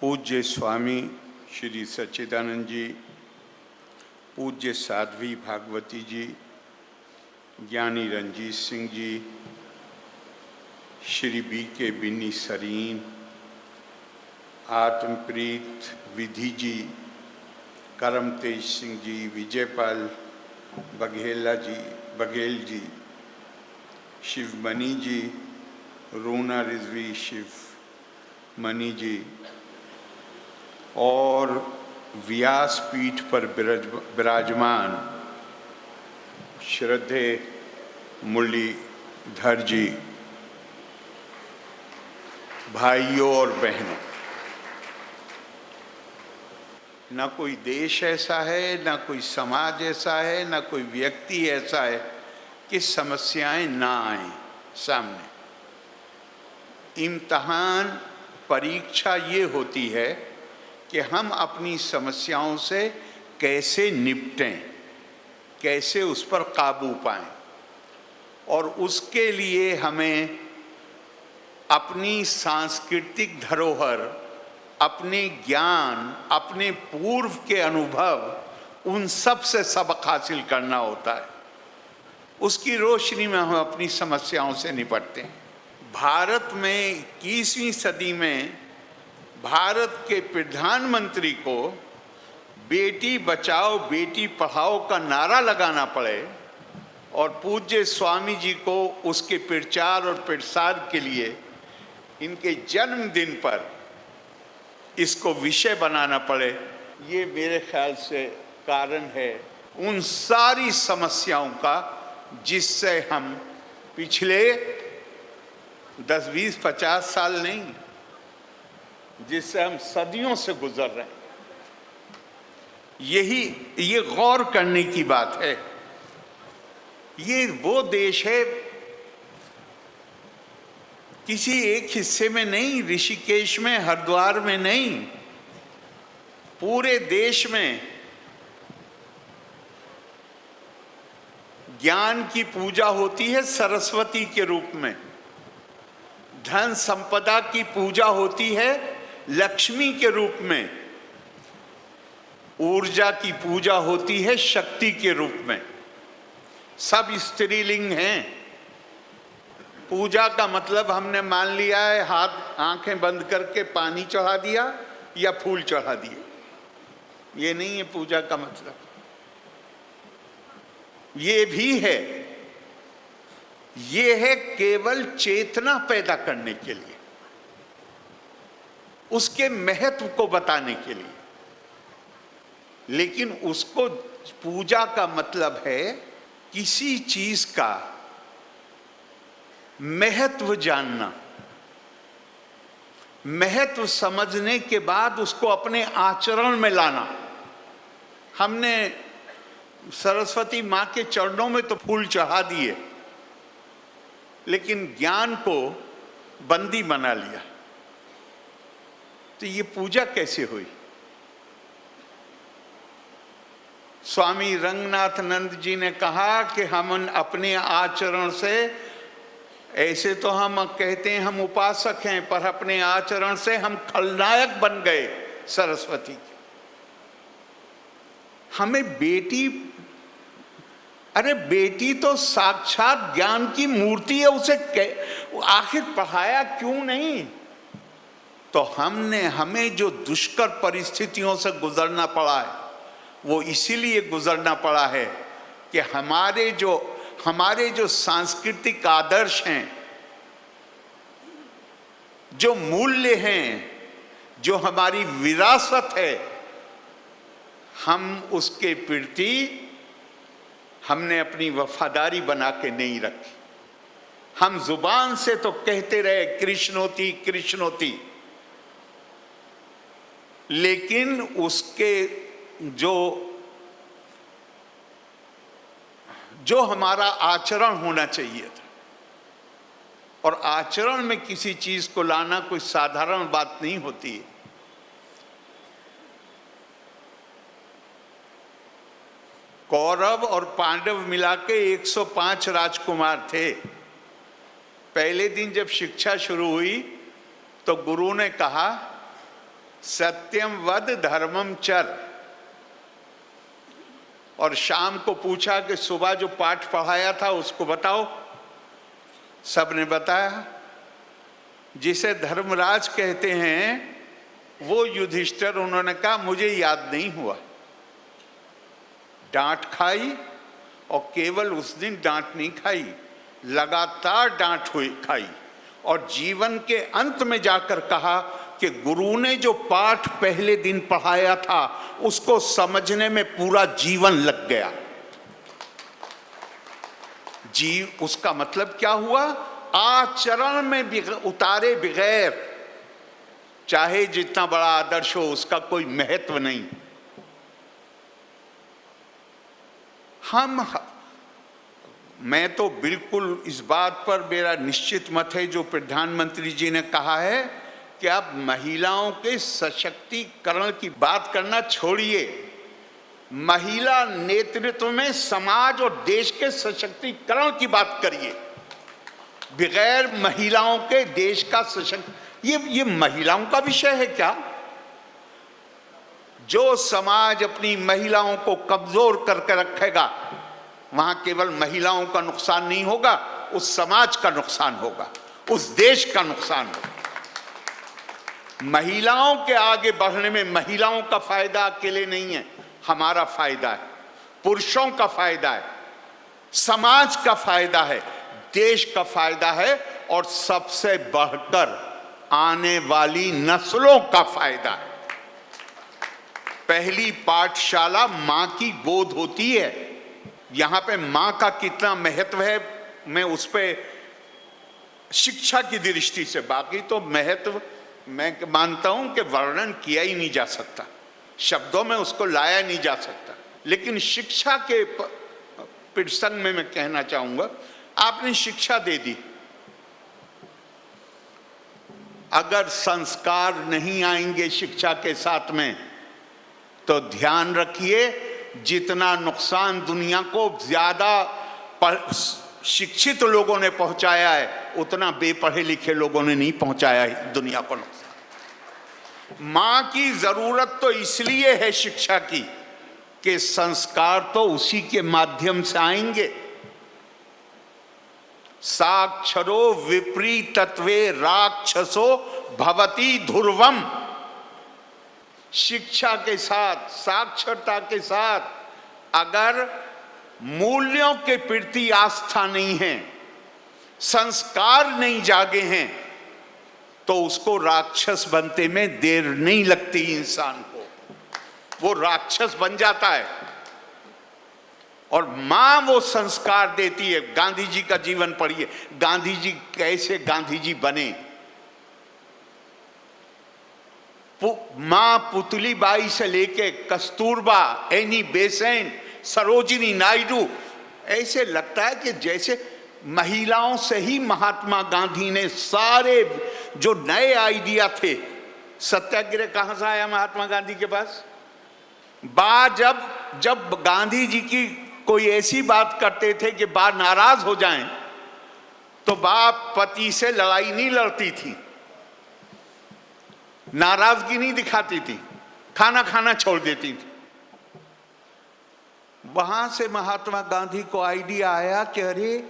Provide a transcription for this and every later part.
पूज्य स्वामी श्री सच्चिदानंद जी, पूज्य साध्वी भागवती जी, ज्ञानी रंजीत सिंह जी, श्री बी.के. बिन्नी सरीन, आत्मप्रीत विधि जी, करम तेज सिंह जी, विजयपाल बघेल जी, शिवमणि जी, रूना रिजवी शिवमणि जी और व्यासपीठ पर विराजमान श्रद्धे मुरलीधर जी, भाइयों और बहनों, न कोई देश ऐसा है, न कोई समाज ऐसा है, न कोई व्यक्ति ऐसा है कि समस्याएं ना आए सामने। इम्तहान परीक्षा ये होती है कि हम अपनी समस्याओं से कैसे निपटें, कैसे उस पर काबू पाएं, और उसके लिए हमें अपनी सांस्कृतिक धरोहर, अपने ज्ञान, अपने पूर्व के अनुभव, उन सब से सबक हासिल करना होता है। उसकी रोशनी में हम अपनी समस्याओं से निपटते हैं। भारत में 21वीं सदी में भारत के प्रधानमंत्री को बेटी बचाओ बेटी पढ़ाओ का नारा लगाना पड़े और पूज्य स्वामी जी को उसके प्रचार और प्रसार के लिए इनके जन्मदिन पर इसको विषय बनाना पड़े, ये मेरे ख्याल से कारण है उन सारी समस्याओं का जिससे हम पिछले 10, 20, 50 साल नहीं, जिससे हम सदियों से गुजर रहे हैं। ये गौर करने की बात है। ये वो देश है, किसी एक हिस्से में नहीं, ऋषिकेश में, हरिद्वार में नहीं, पूरे देश में ज्ञान की पूजा होती है सरस्वती के रूप में, धन संपदा की पूजा होती है लक्ष्मी के रूप में, ऊर्जा की पूजा होती है शक्ति के रूप में। सब स्त्रीलिंग हैं। पूजा का मतलब हमने मान लिया है हाथ आंखें बंद करके पानी चढ़ा दिया या फूल चढ़ा दिए, ये नहीं है पूजा का मतलब। ये भी है, ये है केवल चेतना पैदा करने के लिए, उसके महत्व को बताने के लिए। लेकिन उसको पूजा का मतलब है किसी चीज का महत्व जानना, महत्व समझने के बाद उसको अपने आचरण में लाना। हमने सरस्वती मां के चरणों में तो फूल चढ़ा दिए, लेकिन ज्ञान को बंदी बना लिया, तो ये पूजा कैसे हुई? स्वामी रंगनाथानंद जी ने कहा कि हम अपने आचरण से, ऐसे तो हम कहते हैं हम उपासक हैं, पर अपने आचरण से हम खलनायक बन गए सरस्वती के। हमें बेटी, अरे बेटी तो साक्षात ज्ञान की मूर्ति है, उसे आखिर पढ़ाया क्यों नहीं? तो हमें जो दुष्कर परिस्थितियों से गुजरना पड़ा है, वो इसीलिए गुजरना पड़ा है कि हमारे जो सांस्कृतिक आदर्श हैं, जो मूल्य हैं, जो हमारी विरासत है, हम उसके प्रति हमने अपनी वफादारी बना के नहीं रखी। हम जुबान से तो कहते रहे कृष्णोती कृष्णोती, लेकिन उसके जो हमारा आचरण होना चाहिए था, और आचरण में किसी चीज को लाना कोई साधारण बात नहीं होती है। कौरव और पांडव मिला के 105 राजकुमार थे। पहले दिन जब शिक्षा शुरू हुई तो गुरु ने कहा सत्यम वद धर्मम चर। और शाम को पूछा कि सुबह जो पाठ पढ़ाया था उसको बताओ। सबने बताया। जिसे धर्मराज कहते हैं वो युधिष्ठिर, उन्होंने कहा मुझे याद नहीं हुआ। डांट खाई, और केवल उस दिन डांट नहीं खाई, लगातार डांट हुई खाई, और जीवन के अंत में जाकर कहा कि गुरु ने जो पाठ पहले दिन पढ़ाया था उसको समझने में पूरा जीवन लग गया। उसका मतलब क्या हुआ? आचरण में उतारे बगैर चाहे जितना बड़ा आदर्श हो उसका कोई महत्व नहीं। मैं तो बिल्कुल इस बात पर मेरा निश्चित मत है जो प्रधानमंत्री जी ने कहा है कि आप महिलाओं के सशक्तिकरण की बात करना छोड़िए, महिला नेतृत्व में समाज और देश के सशक्तिकरण की बात करिए। बगैर महिलाओं के देश का ये महिलाओं का विषय है क्या? जो समाज अपनी महिलाओं को कमजोर करके रखेगा वहां केवल महिलाओं का नुकसान नहीं होगा, उस समाज का नुकसान होगा, उस देश का नुकसान होगा। महिलाओं के आगे बढ़ने में महिलाओं का फायदा अकेले नहीं है, हमारा फायदा है, पुरुषों का फायदा है, समाज का फायदा है, देश का फायदा है, और सबसे बढ़कर आने वाली नस्लों का फायदा है। पहली पाठशाला मां की गोद होती है। यहां पे मां का कितना महत्व है मैं उस पे शिक्षा की दृष्टि से, बाकी तो महत्व मैं मानता हूं कि वर्णन किया ही नहीं जा सकता, शब्दों में उसको लाया नहीं जा सकता। लेकिन शिक्षा के प्रसंग में मैं कहना चाहूंगा, आपने शिक्षा दे दी, अगर संस्कार नहीं आएंगे शिक्षा के साथ में तो ध्यान रखिए जितना नुकसान दुनिया को ज्यादा शिक्षित लोगों ने पहुंचाया है उतना बेपढ़े लिखे लोगों ने नहीं पहुंचाया है दुनिया को नुकसान। मां की जरूरत तो इसलिए है शिक्षा की कि संस्कार तो उसी के माध्यम से आएंगे। साक्षरो विपरीतत्वे राक्षसो भवति ध्रुवम। शिक्षा के साथ, साक्षरता के साथ अगर मूल्यों के प्रति आस्था नहीं है, संस्कार नहीं जागे हैं, तो उसको राक्षस बनते में देर नहीं लगती। इंसान को वो राक्षस बन जाता है। और मां वो संस्कार देती है। गांधी जी का जीवन पढ़िए, गांधी जी कैसे गांधी जी बने। मां पुतली बाई से लेके कस्तूरबा, एनी बेसेंट, सरोजिनी नायडू, ऐसे लगता है कि जैसे महिलाओं से ही महात्मा गांधी ने सारे जो नए आइडिया थे। सत्याग्रह कहां से आया महात्मा गांधी के पास? जब गांधी जी की कोई ऐसी बात करते थे कि बा नाराज हो जाएं, तो बाप पति से लड़ाई नहीं लड़ती थी, नाराजगी नहीं दिखाती थी, खाना खाना छोड़ देती थी। वहां से महात्मा गांधी को आइडिया आया कि अरे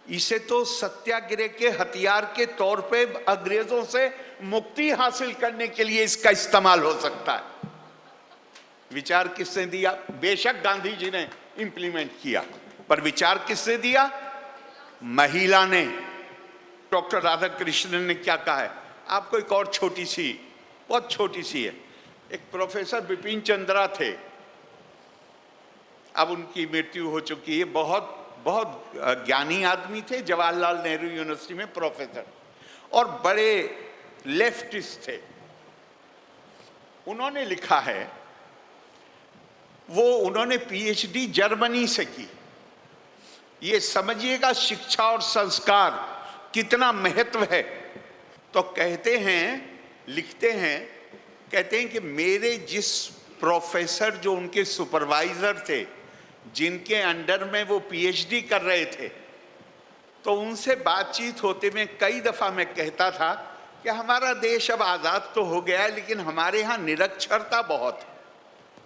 इसे तो सत्याग्रह के हथियार के तौर पे अंग्रेजों से मुक्ति हासिल करने के लिए इसका इस्तेमाल हो सकता है। विचार किसने दिया? बेशक गांधी जी ने इंप्लीमेंट किया, पर विचार किसने दिया? महिला ने। डॉक्टर राधाकृष्णन ने क्या कहा है? आपको एक और छोटी सी, बहुत छोटी सी है। एक प्रोफेसर बिपिन चंद्रा थे, अब उनकी मृत्यु हो चुकी है। बहुत बहुत ज्ञानी आदमी थे, जवाहरलाल नेहरू यूनिवर्सिटी में प्रोफेसर, और बड़े लेफ्टिस्ट थे। उन्होंने लिखा है, उन्होंने पीएचडी जर्मनी से की। ये समझिएगा शिक्षा और संस्कार कितना महत्व है। तो कहते हैं, लिखते हैं, कहते हैं कि मेरे जिस प्रोफेसर जो उनके सुपरवाइजर थे, जिनके अंडर में वो पीएचडी कर रहे थे, तो उनसे बातचीत होते में कई दफा मैं कहता था कि हमारा देश अब आज़ाद तो हो गया है, लेकिन हमारे यहाँ निरक्षरता बहुत है,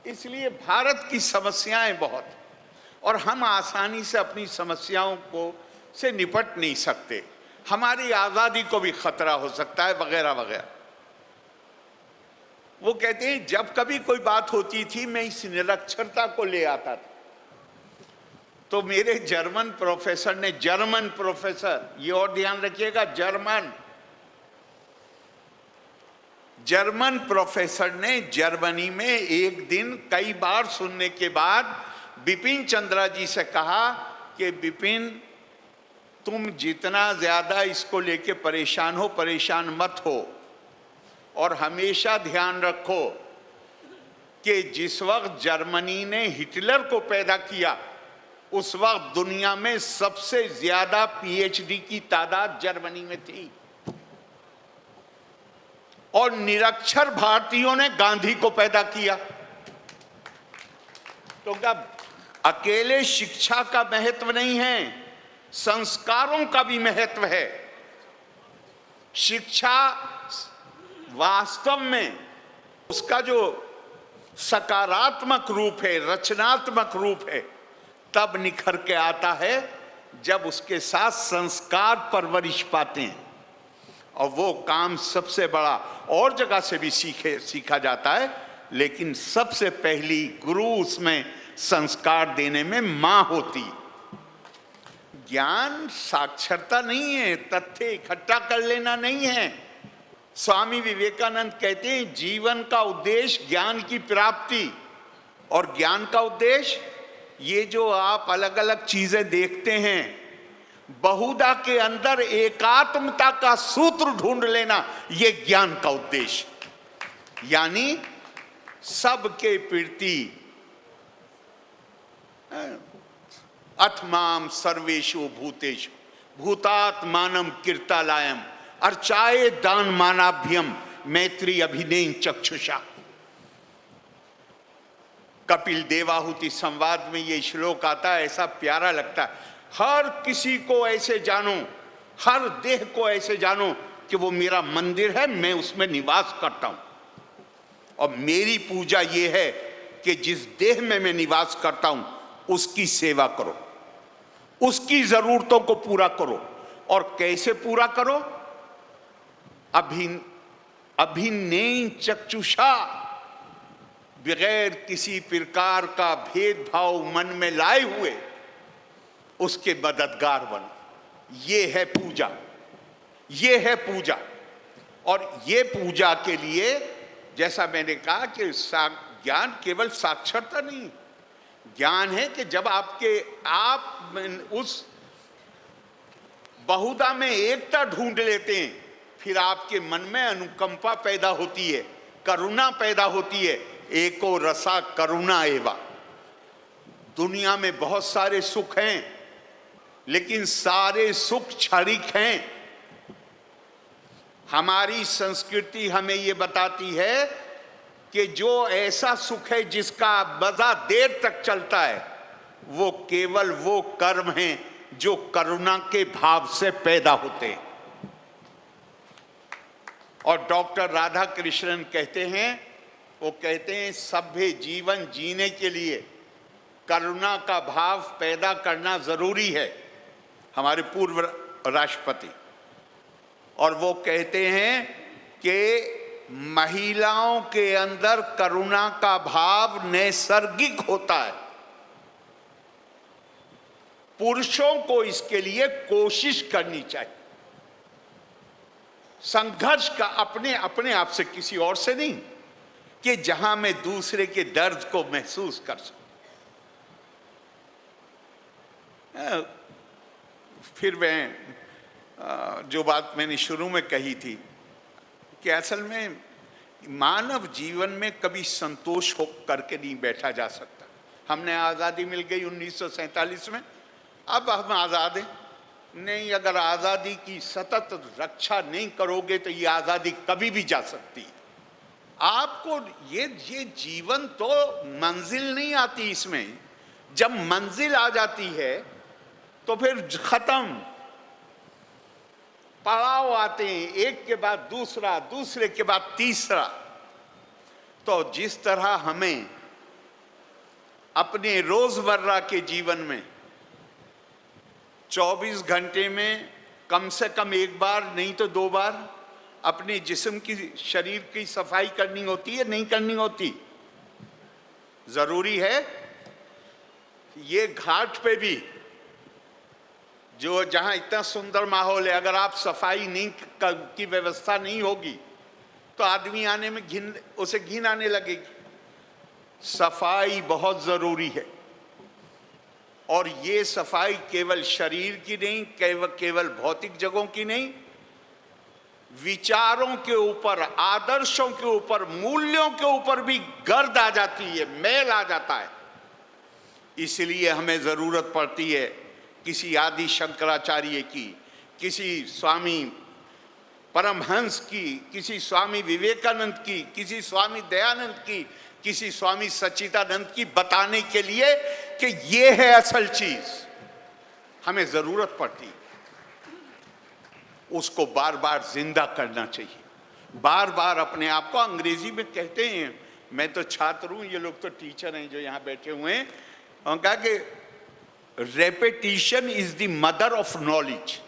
इसलिए भारत की समस्याएं बहुत हैं और हम आसानी से अपनी समस्याओं को से निपट नहीं सकते, हमारी आज़ादी को भी खतरा हो सकता है, वगैरह वगैरह। वो कहते हैं जब कभी कोई बात होती थी मैं इस निरक्षरता को ले आता था, तो मेरे जर्मन प्रोफेसर ने, जर्मन प्रोफेसर, ये और ध्यान रखिएगा, जर्मन प्रोफेसर ने जर्मनी में एक दिन कई बार सुनने के बाद बिपिन चंद्रा जी से कहा कि बिपिन, तुम जितना ज्यादा इसको लेके परेशान हो, परेशान मत हो, और हमेशा ध्यान रखो कि जिस वक्त जर्मनी ने हिटलर को पैदा किया उस वक्त दुनिया में सबसे ज्यादा पीएचडी की तादाद जर्मनी में थी, और निरक्षर भारतीयों ने गांधी को पैदा किया। तो क्या अकेले शिक्षा का महत्व नहीं है, संस्कारों का भी महत्व है। शिक्षा वास्तव में उसका जो सकारात्मक रूप है, रचनात्मक रूप है, तब निखर के आता है जब उसके साथ संस्कार परवरिश पाते हैं, और वो काम सबसे बड़ा और जगह से भी सीखा जाता है, लेकिन सबसे पहली गुरु उसमें संस्कार देने में मां होती। ज्ञान साक्षरता नहीं है, तथ्य इकट्ठा कर लेना नहीं है। स्वामी विवेकानंद कहते हैं जीवन का उद्देश्य ज्ञान की प्राप्ति, और ज्ञान का उद्देश्य ये जो आप अलग अलग चीजें देखते हैं, बहुधा के अंदर एकात्मता का सूत्र ढूंढ लेना, ये ज्ञान का उद्देश्य। यानी सबके प्रति अथमाम सर्वेषु भूतेषु भूतात्मानम कीर्तालायम अर्चाए दान मानाभ्यम मैत्री अभिनय चक्षुषा। कपिल देवाहुति संवाद में ये श्लोक आता है, ऐसा प्यारा लगता है। हर किसी को ऐसे जानो, हर देह को ऐसे जानो कि वो मेरा मंदिर है, मैं उसमें निवास करता हूं, और मेरी पूजा ये है कि जिस देह में मैं निवास करता हूं उसकी सेवा करो, उसकी जरूरतों को पूरा करो। और कैसे पूरा करो? अभिनय चक्षुषा, बगैर किसी प्रकार का भेदभाव मन में लाए हुए उसके मददगार बनो। ये है पूजा, ये है पूजा। और ये पूजा के लिए जैसा मैंने कहा कि ज्ञान केवल साक्षरता नहीं, ज्ञान है कि जब आप उस बहुधा में एकता ढूंढ लेते हैं, फिर आपके मन में अनुकंपा पैदा होती है, करुणा पैदा होती है। एको रसा करुणा एवा। दुनिया में बहुत सारे सुख हैं, लेकिन सारे सुख क्षणिक हैं। हमारी संस्कृति हमें ये बताती है कि जो ऐसा सुख है जिसका मजा देर तक चलता है, वो केवल वो कर्म हैं जो करुणा के भाव से पैदा होते हैं। और डॉक्टर राधा कृष्णन कहते हैं, वो कहते हैं सभ्य जीवन जीने के लिए करुणा का भाव पैदा करना जरूरी है, हमारे पूर्व राष्ट्रपति। और वो कहते हैं कि महिलाओं के अंदर करुणा का भाव नैसर्गिक होता है, पुरुषों को इसके लिए कोशिश करनी चाहिए। संघर्ष का अपने आप से, किसी और से नहीं, कि जहां मैं दूसरे के दर्द को महसूस कर सकूं। फिर मैं जो बात मैंने शुरू में कही थी कि असल में मानव जीवन में कभी संतोष हो करके नहीं बैठा जा सकता। हमने आज़ादी मिल गई 1947 में, अब हम आज़ाद हैं। नहीं, अगर आज़ादी की सतत रक्षा नहीं करोगे तो ये आज़ादी कभी भी जा सकती है। आपको ये जीवन तो मंजिल नहीं आती इसमें, जब मंजिल आ जाती है तो फिर खत्म। पड़ाव आते हैं, एक के बाद दूसरा, दूसरे के बाद तीसरा। तो जिस तरह हमें अपने रोजमर्रा के जीवन में 24 घंटे में कम से कम एक बार नहीं तो 2 बार अपने जिस्म की, शरीर की सफाई करनी होती है, नहीं करनी होती? जरूरी है। ये घाट पे भी जो जहां इतना सुंदर माहौल है, अगर आप सफाई नहीं की व्यवस्था नहीं होगी तो आदमी आने में उसे घिन आने लगेगी। सफाई बहुत जरूरी है। और ये सफाई केवल शरीर की नहीं, केवल भौतिक जगहों की नहीं, विचारों के ऊपर, आदर्शों के ऊपर, मूल्यों के ऊपर भी गर्द आ जाती है, मैल आ जाता है। इसलिए हमें जरूरत पड़ती है किसी आदि शंकराचार्य की, किसी स्वामी परमहंस की, किसी स्वामी विवेकानंद की, किसी स्वामी दयानंद की, किसी स्वामी सच्चिदानंद की, बताने के लिए कि ये है असल चीज। हमें जरूरत पड़ती, उसको बार बार जिंदा करना चाहिए। बार बार अपने आप को, अंग्रेजी में कहते हैं, मैं तो छात्र हूं, ये लोग तो टीचर हैं जो यहां बैठे हुए हैं, उन्होंने कहा कि repetition is the mother of knowledge.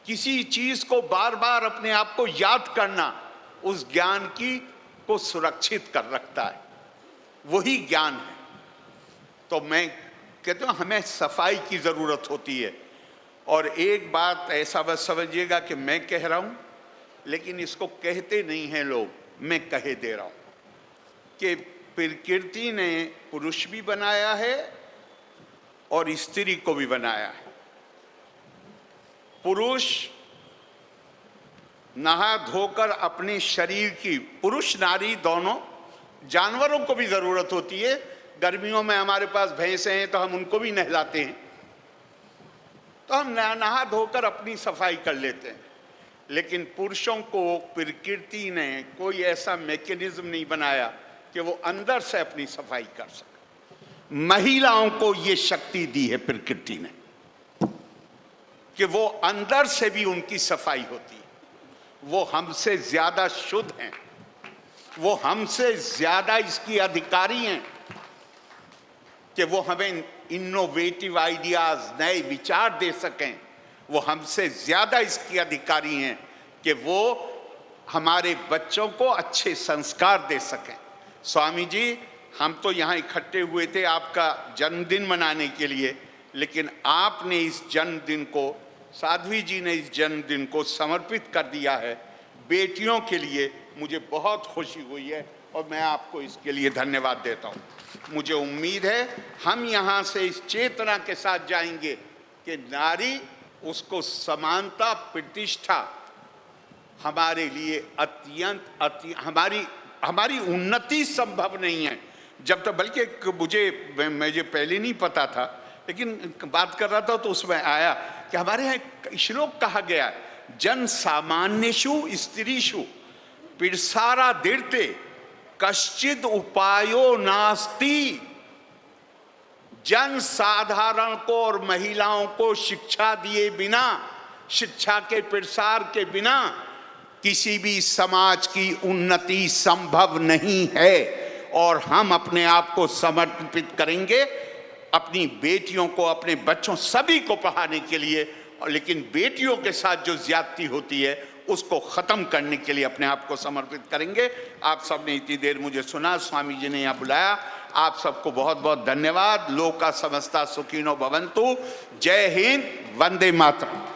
किसी चीज को बार बार अपने आप को याद करना उस ज्ञान की को सुरक्षित कर रखता है, वही ज्ञान है। तो मैं कहता हूं हमें सफाई की जरूरत होती है। और एक बात ऐसा बस समझिएगा कि मैं कह रहा हूं, लेकिन इसको कहते नहीं हैं लोग, मैं कहे दे रहा हूं कि प्रकृति ने पुरुष भी बनाया है और स्त्री को भी बनाया है। पुरुष नहा धोकर अपने शरीर की, पुरुष नारी दोनों, जानवरों को भी जरूरत होती है। गर्मियों में हमारे पास भैंसे हैं तो हम उनको भी नहलाते हैं, तो हम नहा धोकर अपनी सफाई कर लेते हैं। लेकिन पुरुषों को प्रकृति ने कोई ऐसा मैकेनिज्म नहीं बनाया कि वो अंदर से अपनी सफाई कर सके। महिलाओं को ये शक्ति दी है प्रकृति ने कि वो अंदर से भी उनकी सफाई होती है। वो हमसे ज्यादा शुद्ध हैं, वो हमसे ज्यादा इसकी अधिकारी हैं कि वो हमें इनोवेटिव आइडियाज, नए विचार दे सकें। वो हमसे ज्यादा इसकी अधिकारी हैं कि वो हमारे बच्चों को अच्छे संस्कार दे सकें। स्वामी जी, हम तो यहाँ इकट्ठे हुए थे आपका जन्मदिन मनाने के लिए, लेकिन आपने इस जन्मदिन को, साध्वी जी ने इस जन्मदिन को समर्पित कर दिया है बेटियों के लिए। मुझे बहुत खुशी हुई है और मैं आपको इसके लिए धन्यवाद देता हूँ। मुझे उम्मीद है हम यहाँ से इस चेतना के साथ जाएंगे कि नारी, उसको समानता, प्रतिष्ठा हमारे लिए अत्यंत हमारी उन्नति संभव नहीं है जब तक, बल्कि मुझे पहले नहीं पता था, लेकिन बात कर रहा था तो उसमें आया कि हमारे यहाँ श्लोक कहा गया, जन सामान्येषु स्त्रीषु पिरसारा दीर्ते कश्चिद उपायो नास्ति। जन साधारण को और महिलाओं को शिक्षा दिए बिना, शिक्षा के प्रसार के बिना किसी भी समाज की उन्नति संभव नहीं है। और हम अपने आप को समर्पित करेंगे अपनी बेटियों को, अपने बच्चों, सभी को पढ़ाने के लिए, और लेकिन बेटियों के साथ जो ज्यादती होती है उसको खत्म करने के लिए अपने आप को समर्पित करेंगे। आप सबने इतनी देर मुझे सुना, स्वामी जी ने यहाँ बुलाया, आप सबको बहुत बहुत धन्यवाद। लोका समस्ता सुखिनो भवन्तु। जय हिंद, वंदे मातरम।